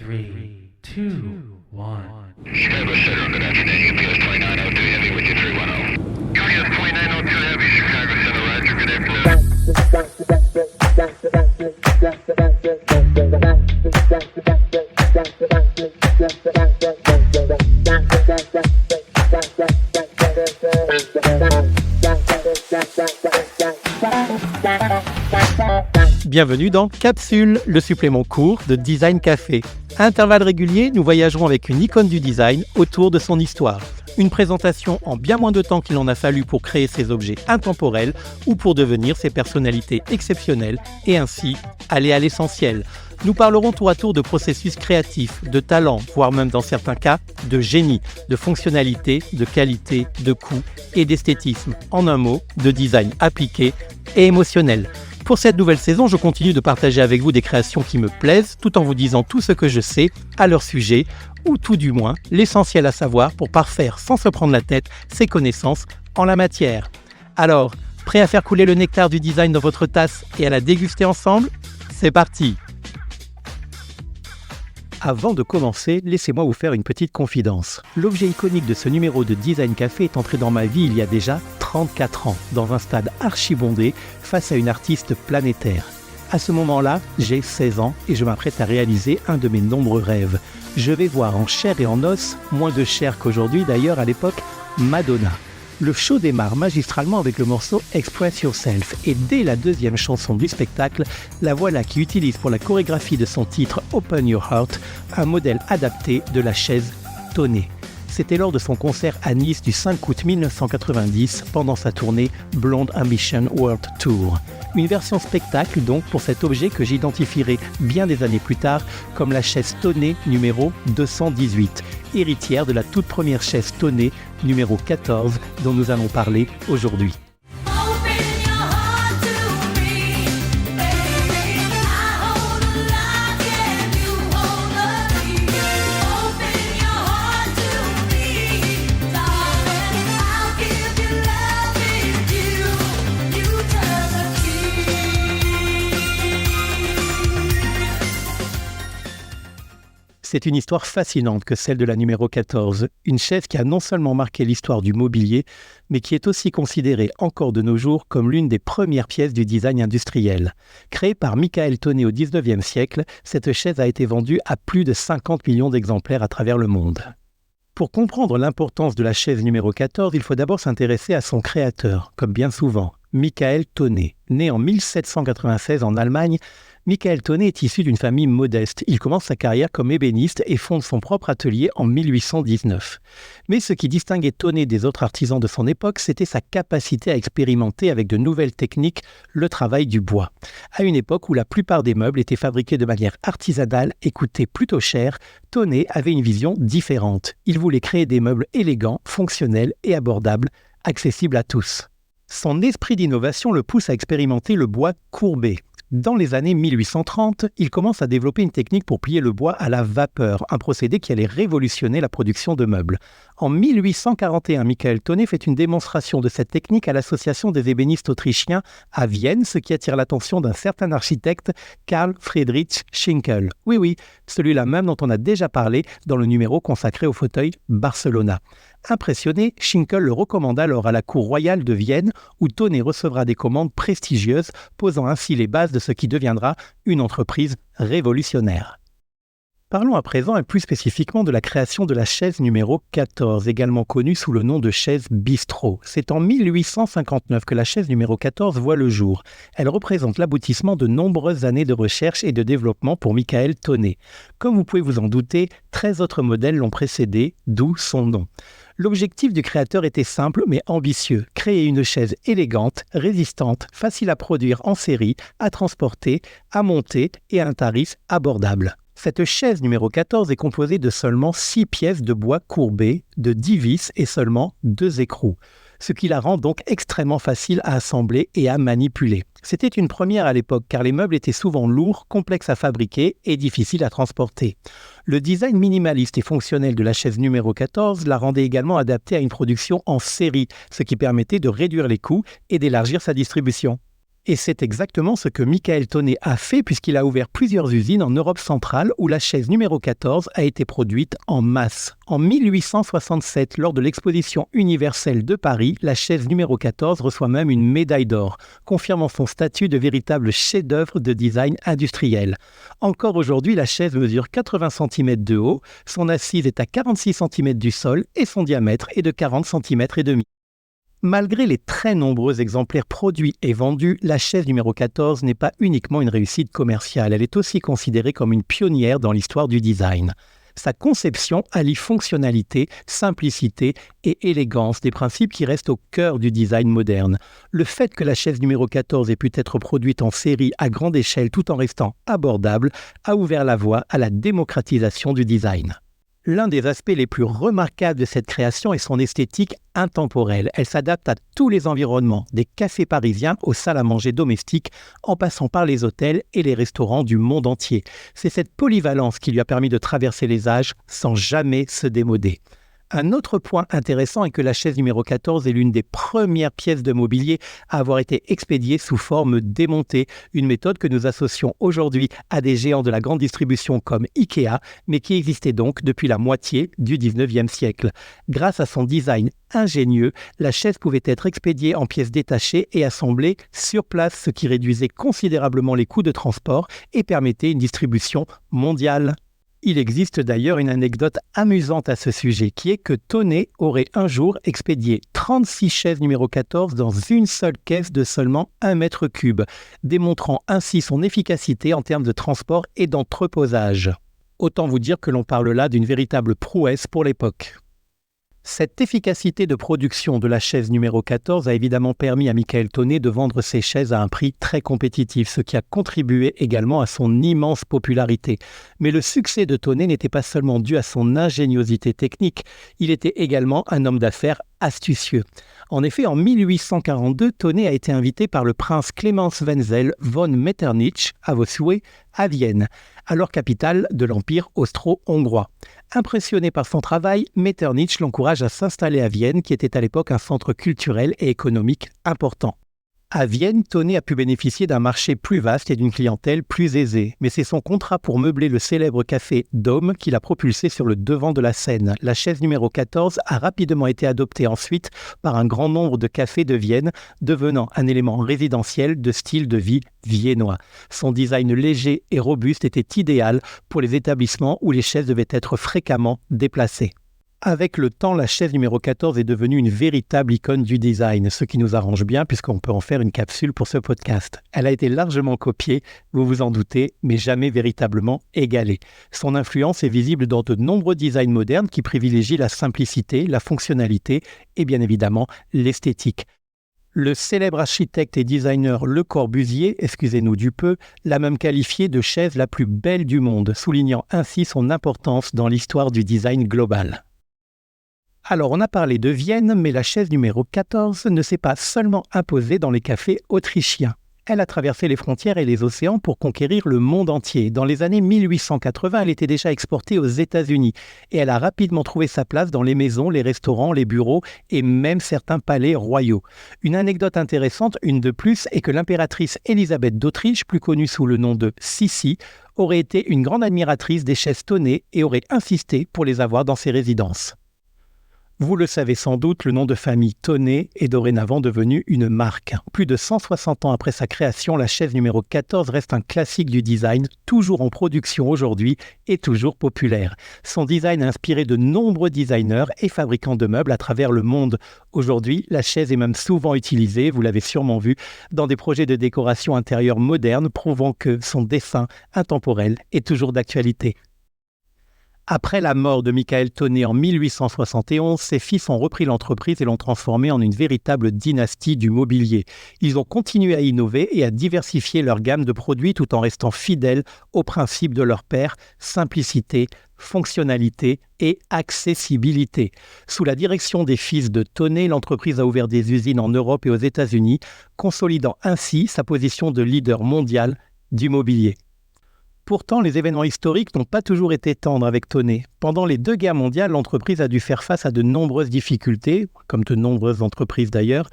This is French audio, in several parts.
3, 2, 1. Chicago Center, good afternoon. UPS 2902 Heavy with you 310. UPS 2902 Heavy, Chicago Center, Roger, good afternoon. Bienvenue dans Capsule, le supplément court de Design Café. À intervalles réguliers, nous voyagerons avec une icône du design autour de son histoire. Une présentation en bien moins de temps qu'il en a fallu pour créer ces objets intemporels ou pour devenir ces personnalités exceptionnelles et ainsi aller à l'essentiel. Nous parlerons tour à tour de processus créatifs, de talent, voire même dans certains cas, de génie, de fonctionnalité, de qualité, de coût et d'esthétisme. En un mot, de design appliqué et émotionnel. Pour cette nouvelle saison, je continue de partager avec vous des créations qui me plaisent, tout en vous disant tout ce que je sais à leur sujet, ou tout du moins l'essentiel à savoir pour parfaire sans se prendre la tête ses connaissances en la matière. Alors, prêt à faire couler le nectar du design dans votre tasse et à la déguster ensemble ? C'est parti ! Avant de commencer, laissez-moi vous faire une petite confidence. L'objet iconique de ce numéro de Design Café est entré dans ma vie il y a déjà 34 ans, dans un stade archibondé, face à une artiste planétaire. À ce moment-là, j'ai 16 ans et je m'apprête à réaliser un de mes nombreux rêves. Je vais voir en chair et en os, moins de chair qu'aujourd'hui d'ailleurs à l'époque, Madonna. Le show démarre magistralement avec le morceau Express Yourself et dès la deuxième chanson du spectacle, la voilà qui utilise pour la chorégraphie de son titre Open Your Heart un modèle adapté de la chaise Tonnet. C'était lors de son concert à Nice du 5 août 1990 pendant sa tournée Blonde Ambition World Tour. Une version spectacle donc pour cet objet que j'identifierai bien des années plus tard comme la chaise Tonnet numéro 218, héritière de la toute première chaise Tonnet numéro 14 dont nous allons parler aujourd'hui. C'est une histoire fascinante que celle de la numéro 14, une chaise qui a non seulement marqué l'histoire du mobilier, mais qui est aussi considérée encore de nos jours comme l'une des premières pièces du design industriel. Créée par Michael Tonnet au XIXe siècle, cette chaise a été vendue à plus de 50 millions d'exemplaires à travers le monde. Pour comprendre l'importance de la chaise numéro 14, il faut d'abord s'intéresser à son créateur, comme bien souvent, Michael Tonnet. Né en 1796 en Allemagne, Michael Tonnet est issu d'une famille modeste. Il commence sa carrière comme ébéniste et fonde son propre atelier en 1819. Mais ce qui distinguait Tonnet des autres artisans de son époque, c'était sa capacité à expérimenter avec de nouvelles techniques le travail du bois. À une époque où la plupart des meubles étaient fabriqués de manière artisanale et coûtaient plutôt cher, Tonnet avait une vision différente. Il voulait créer des meubles élégants, fonctionnels et abordables, accessibles à tous. Son esprit d'innovation le pousse à expérimenter le bois courbé. Dans les années 1830, il commence à développer une technique pour plier le bois à la vapeur, un procédé qui allait révolutionner la production de meubles. En 1841, Michael Tonnet fait une démonstration de cette technique à l'association des ébénistes autrichiens à Vienne, ce qui attire l'attention d'un certain architecte, Karl Friedrich Schinkel. Oui, celui-là même dont on a déjà parlé dans le numéro consacré au fauteuil Barcelona. Impressionné, Schinkel le recommande alors à la cour royale de Vienne, où Tonnet recevra des commandes prestigieuses, posant ainsi les bases de ce qui deviendra une entreprise révolutionnaire. Parlons à présent et plus spécifiquement de la création de la chaise numéro 14, également connue sous le nom de chaise bistrot. C'est en 1859 que la chaise numéro 14 voit le jour. Elle représente l'aboutissement de nombreuses années de recherche et de développement pour Michael Tonnet. Comme vous pouvez vous en douter, 13 autres modèles l'ont précédé, d'où son nom. L'objectif du créateur était simple mais ambitieux, créer une chaise élégante, résistante, facile à produire en série, à transporter, à monter et à un tarif abordable. Cette chaise numéro 14 est composée de seulement 6 pièces de bois courbé, de 10 vis et seulement 2 écrous, ce qui la rend donc extrêmement facile à assembler et à manipuler. C'était une première à l'époque car les meubles étaient souvent lourds, complexes à fabriquer et difficiles à transporter. Le design minimaliste et fonctionnel de la chaise numéro 14 la rendait également adaptée à une production en série, ce qui permettait de réduire les coûts et d'élargir sa distribution. Et c'est exactement ce que Michael Tonnet a fait puisqu'il a ouvert plusieurs usines en Europe centrale où la chaise numéro 14 a été produite en masse. En 1867, lors de l'exposition universelle de Paris, la chaise numéro 14 reçoit même une médaille d'or, confirmant son statut de véritable chef-d'œuvre de design industriel. Encore aujourd'hui, la chaise mesure 80 cm de haut, son assise est à 46 cm du sol et son diamètre est de 40 cm et demi. Malgré les très nombreux exemplaires produits et vendus, la chaise numéro 14 n'est pas uniquement une réussite commerciale, elle est aussi considérée comme une pionnière dans l'histoire du design. Sa conception allie fonctionnalité, simplicité et élégance, des principes qui restent au cœur du design moderne. Le fait que la chaise numéro 14 ait pu être produite en série à grande échelle tout en restant abordable a ouvert la voie à la démocratisation du design. L'un des aspects les plus remarquables de cette création est son esthétique intemporelle. Elle s'adapte à tous les environnements, des cafés parisiens aux salles à manger domestiques, en passant par les hôtels et les restaurants du monde entier. C'est cette polyvalence qui lui a permis de traverser les âges sans jamais se démoder. Un autre point intéressant est que la chaise numéro 14 est l'une des premières pièces de mobilier à avoir été expédiée sous forme démontée, une méthode que nous associons aujourd'hui à des géants de la grande distribution comme Ikea, mais qui existait donc depuis la moitié du 19e siècle. Grâce à son design ingénieux, la chaise pouvait être expédiée en pièces détachées et assemblée sur place, ce qui réduisait considérablement les coûts de transport et permettait une distribution mondiale. Il existe d'ailleurs une anecdote amusante à ce sujet, qui est que Tonnet aurait un jour expédié 36 chaises numéro 14 dans une seule caisse de seulement 1 mètre cube, démontrant ainsi son efficacité en termes de transport et d'entreposage. Autant vous dire que l'on parle là d'une véritable prouesse pour l'époque. Cette efficacité de production de la chaise numéro 14 a évidemment permis à Michael Tonnet de vendre ses chaises à un prix très compétitif, ce qui a contribué également à son immense popularité. Mais le succès de Tonnet n'était pas seulement dû à son ingéniosité technique, il était également un homme d'affaires astucieux. En effet, en 1842, Tonnet a été invité par le prince Clemens Wenzel von Metternich, à vos souhaits, à Vienne, alors capitale de l'Empire austro-hongrois. Impressionné par son travail, Metternich l'encourage à s'installer à Vienne, qui était à l'époque un centre culturel et économique important. À Vienne, Tonnet a pu bénéficier d'un marché plus vaste et d'une clientèle plus aisée. Mais c'est son contrat pour meubler le célèbre café Dôme qui l'a propulsé sur le devant de la scène. La chaise numéro 14 a rapidement été adoptée ensuite par un grand nombre de cafés de Vienne, devenant un élément résidentiel de style de vie viennois. Son design léger et robuste était idéal pour les établissements où les chaises devaient être fréquemment déplacées. Avec le temps, la chaise numéro 14 est devenue une véritable icône du design, ce qui nous arrange bien puisqu'on peut en faire une capsule pour ce podcast. Elle a été largement copiée, vous vous en doutez, mais jamais véritablement égalée. Son influence est visible dans de nombreux designs modernes qui privilégient la simplicité, la fonctionnalité et bien évidemment l'esthétique. Le célèbre architecte et designer Le Corbusier, excusez-nous du peu, l'a même qualifiée de chaise la plus belle du monde, soulignant ainsi son importance dans l'histoire du design global. Alors, on a parlé de Vienne, mais la chaise numéro 14 ne s'est pas seulement imposée dans les cafés autrichiens. Elle a traversé les frontières et les océans pour conquérir le monde entier. Dans les années 1880, elle était déjà exportée aux États-Unis et elle a rapidement trouvé sa place dans les maisons, les restaurants, les bureaux et même certains palais royaux. Une anecdote intéressante, une de plus, est que l'impératrice Élisabeth d'Autriche, plus connue sous le nom de Sissi, aurait été une grande admiratrice des chaises Tonnet et aurait insisté pour les avoir dans ses résidences. Vous le savez sans doute, le nom de famille Tonnet est dorénavant devenu une marque. Plus de 160 ans après sa création, la chaise numéro 14 reste un classique du design, toujours en production aujourd'hui et toujours populaire. Son design a inspiré de nombreux designers et fabricants de meubles à travers le monde. Aujourd'hui, la chaise est même souvent utilisée, vous l'avez sûrement vu, dans des projets de décoration intérieure modernes, prouvant que son dessin intemporel est toujours d'actualité. Après la mort de Michael Tonnet en 1871, ses fils ont repris l'entreprise et l'ont transformée en une véritable dynastie du mobilier. Ils ont continué à innover et à diversifier leur gamme de produits tout en restant fidèles aux principes de leur père, simplicité, fonctionnalité et accessibilité. Sous la direction des fils de Tonnet, l'entreprise a ouvert des usines en Europe et aux États-Unis, consolidant ainsi sa position de leader mondial du mobilier. Pourtant, les événements historiques n'ont pas toujours été tendres avec Tonnet. Pendant les 2 guerres mondiales, l'entreprise a dû faire face à de nombreuses difficultés, comme de nombreuses entreprises d'ailleurs,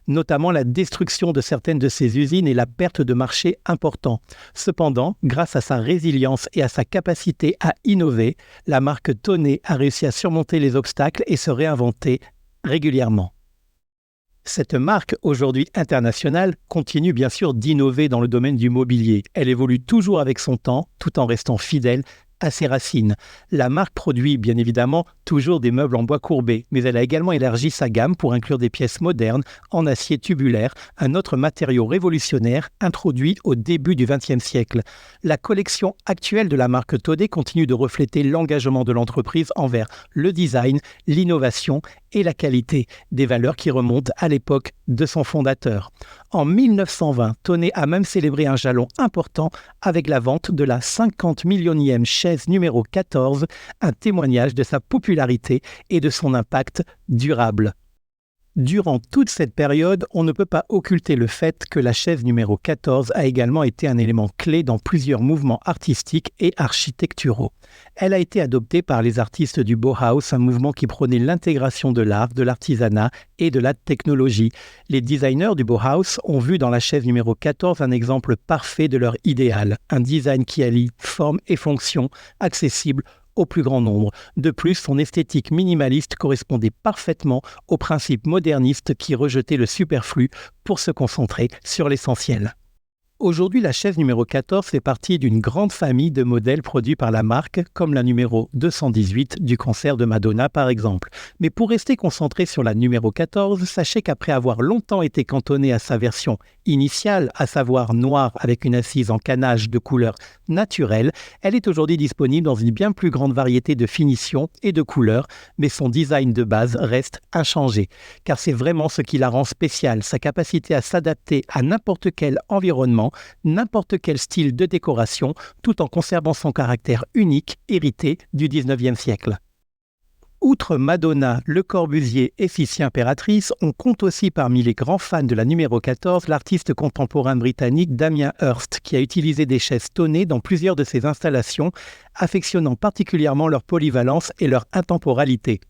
notamment la destruction de certaines de ses usines et la perte de marché important. Cependant, grâce à sa résilience et à sa capacité à innover, la marque Tonnet a réussi à surmonter les obstacles et se réinventer régulièrement. Cette marque, aujourd'hui internationale, continue bien sûr d'innover dans le domaine du mobilier. Elle évolue toujours avec son temps, tout en restant fidèle à ses racines. La marque produit bien évidemment toujours des meubles en bois courbé, mais elle a également élargi sa gamme pour inclure des pièces modernes en acier tubulaire, un autre matériau révolutionnaire introduit au début du XXe siècle. La collection actuelle de la marque Tonnet continue de refléter l'engagement de l'entreprise envers le design, l'innovation et la qualité, des valeurs qui remontent à l'époque de son fondateur. En 1920, Tonnet a même célébré un jalon important avec la vente de la 50 millionième chaise numéro 14, un témoignage de sa popularité et de son impact durable. Durant toute cette période, on ne peut pas occulter le fait que la chaise numéro 14 a également été un élément clé dans plusieurs mouvements artistiques et architecturaux. Elle a été adoptée par les artistes du Bauhaus, un mouvement qui prônait l'intégration de l'art, de l'artisanat et de la technologie. Les designers du Bauhaus ont vu dans la chaise numéro 14 un exemple parfait de leur idéal, un design qui allie forme et fonction, accessible au plus grand nombre. De plus, son esthétique minimaliste correspondait parfaitement aux principes modernistes qui rejetaient le superflu pour se concentrer sur l'essentiel. Aujourd'hui, la chaise numéro 14 fait partie d'une grande famille de modèles produits par la marque, comme la numéro 218 du concert de Madonna par exemple. Mais pour rester concentré sur la numéro 14, sachez qu'après avoir longtemps été cantonné à sa version initiale, à savoir noire avec une assise en canage de couleur naturelle, elle est aujourd'hui disponible dans une bien plus grande variété de finitions et de couleurs, mais son design de base reste inchangé. Car c'est vraiment ce qui la rend spéciale, sa capacité à s'adapter à n'importe quel environnement, n'importe quel style de décoration, tout en conservant son caractère unique, hérité du XIXe siècle. Outre Madonna, Le Corbusier et Sissi Impératrice, on compte aussi parmi les grands fans de la numéro 14 l'artiste contemporain britannique Damien Hirst, qui a utilisé des chaises Tonnet dans plusieurs de ses installations, affectionnant particulièrement leur polyvalence et leur intemporalité.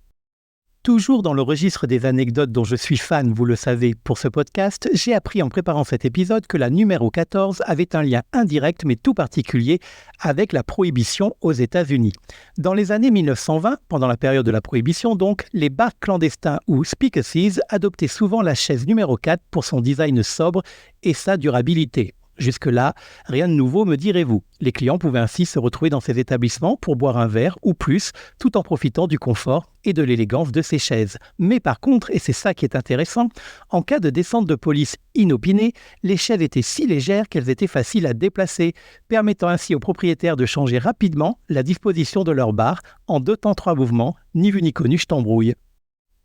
Toujours dans le registre des anecdotes dont je suis fan, vous le savez, pour ce podcast, j'ai appris en préparant cet épisode que la numéro 14 avait un lien indirect mais tout particulier avec la prohibition aux États-Unis. Dans les années 1920, pendant la période de la prohibition donc, les bars clandestins ou speakeasies adoptaient souvent la chaise numéro 4 pour son design sobre et sa durabilité. Jusque-là, rien de nouveau, me direz-vous. Les clients pouvaient ainsi se retrouver dans ces établissements pour boire un verre ou plus, tout en profitant du confort et de l'élégance de ces chaises. Mais par contre, et c'est ça qui est intéressant, en cas de descente de police inopinée, les chaises étaient si légères qu'elles étaient faciles à déplacer, permettant ainsi aux propriétaires de changer rapidement la disposition de leur bar en 2 temps 3 mouvements, ni vu ni connu, je t'embrouille.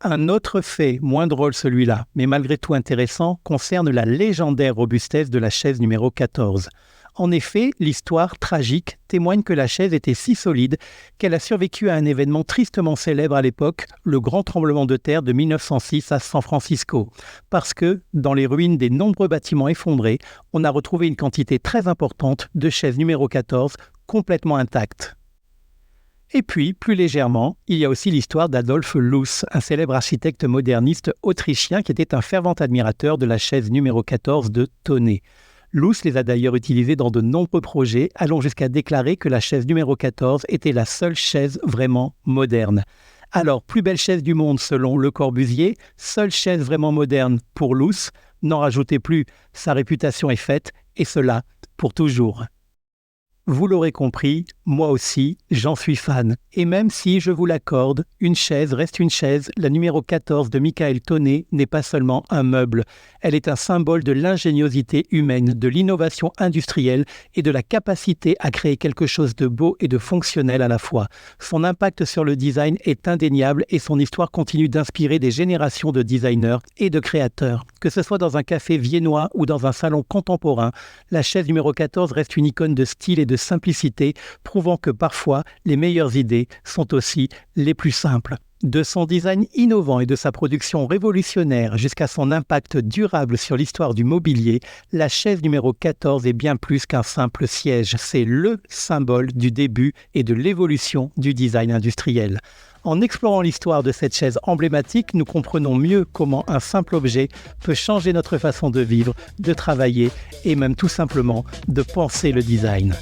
Un autre fait, moins drôle celui-là, mais malgré tout intéressant, concerne la légendaire robustesse de la chaise numéro 14. En effet, l'histoire tragique témoigne que la chaise était si solide qu'elle a survécu à un événement tristement célèbre à l'époque, le grand tremblement de terre de 1906 à San Francisco. Parce que, dans les ruines des nombreux bâtiments effondrés, on a retrouvé une quantité très importante de chaises numéro 14 complètement intactes. Et puis, plus légèrement, il y a aussi l'histoire d'Adolf Loos, un célèbre architecte moderniste autrichien qui était un fervent admirateur de la chaise numéro 14 de Tonnet. Loos les a d'ailleurs utilisées dans de nombreux projets, allant jusqu'à déclarer que la chaise numéro 14 était la seule chaise vraiment moderne. Alors, plus belle chaise du monde selon Le Corbusier, seule chaise vraiment moderne pour Loos, n'en rajoutez plus, sa réputation est faite, et cela pour toujours. Vous l'aurez compris, moi aussi, j'en suis fan. Et même si, je vous l'accorde, une chaise reste une chaise, la numéro 14 de Michael Tonnet n'est pas seulement un meuble. Elle est un symbole de l'ingéniosité humaine, de l'innovation industrielle et de la capacité à créer quelque chose de beau et de fonctionnel à la fois. Son impact sur le design est indéniable et son histoire continue d'inspirer des générations de designers et de créateurs. Que ce soit dans un café viennois ou dans un salon contemporain, la chaise numéro 14 reste une icône de style et de simplicité, prouvant que parfois les meilleures idées sont aussi les plus simples. De son design innovant et de sa production révolutionnaire jusqu'à son impact durable sur l'histoire du mobilier, la chaise numéro 14 est bien plus qu'un simple siège. C'est le symbole du début et de l'évolution du design industriel. En explorant l'histoire de cette chaise emblématique, nous comprenons mieux comment un simple objet peut changer notre façon de vivre, de travailler et même tout simplement de penser le design.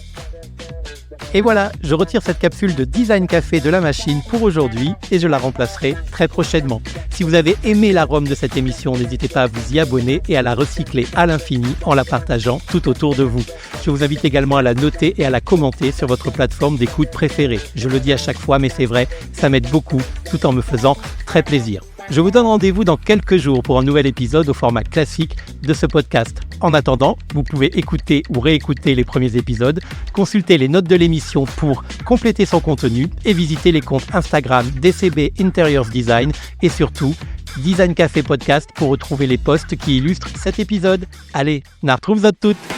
Et voilà, je retire cette capsule de Design Café de la machine pour aujourd'hui et je la remplacerai très prochainement. Si vous avez aimé l'arôme de cette émission, n'hésitez pas à vous y abonner et à la recycler à l'infini en la partageant tout autour de vous. Je vous invite également à la noter et à la commenter sur votre plateforme d'écoute préférée. Je le dis à chaque fois, mais c'est vrai, ça m'aide beaucoup tout en me faisant très plaisir. Je vous donne rendez-vous dans quelques jours pour un nouvel épisode au format classique de ce podcast. En attendant, vous pouvez écouter ou réécouter les premiers épisodes, consulter les notes de l'émission pour compléter son contenu et visiter les comptes Instagram DCB Interiors Design et surtout Design Café Podcast pour retrouver les posts qui illustrent cet épisode. Allez, on retrouve toutes.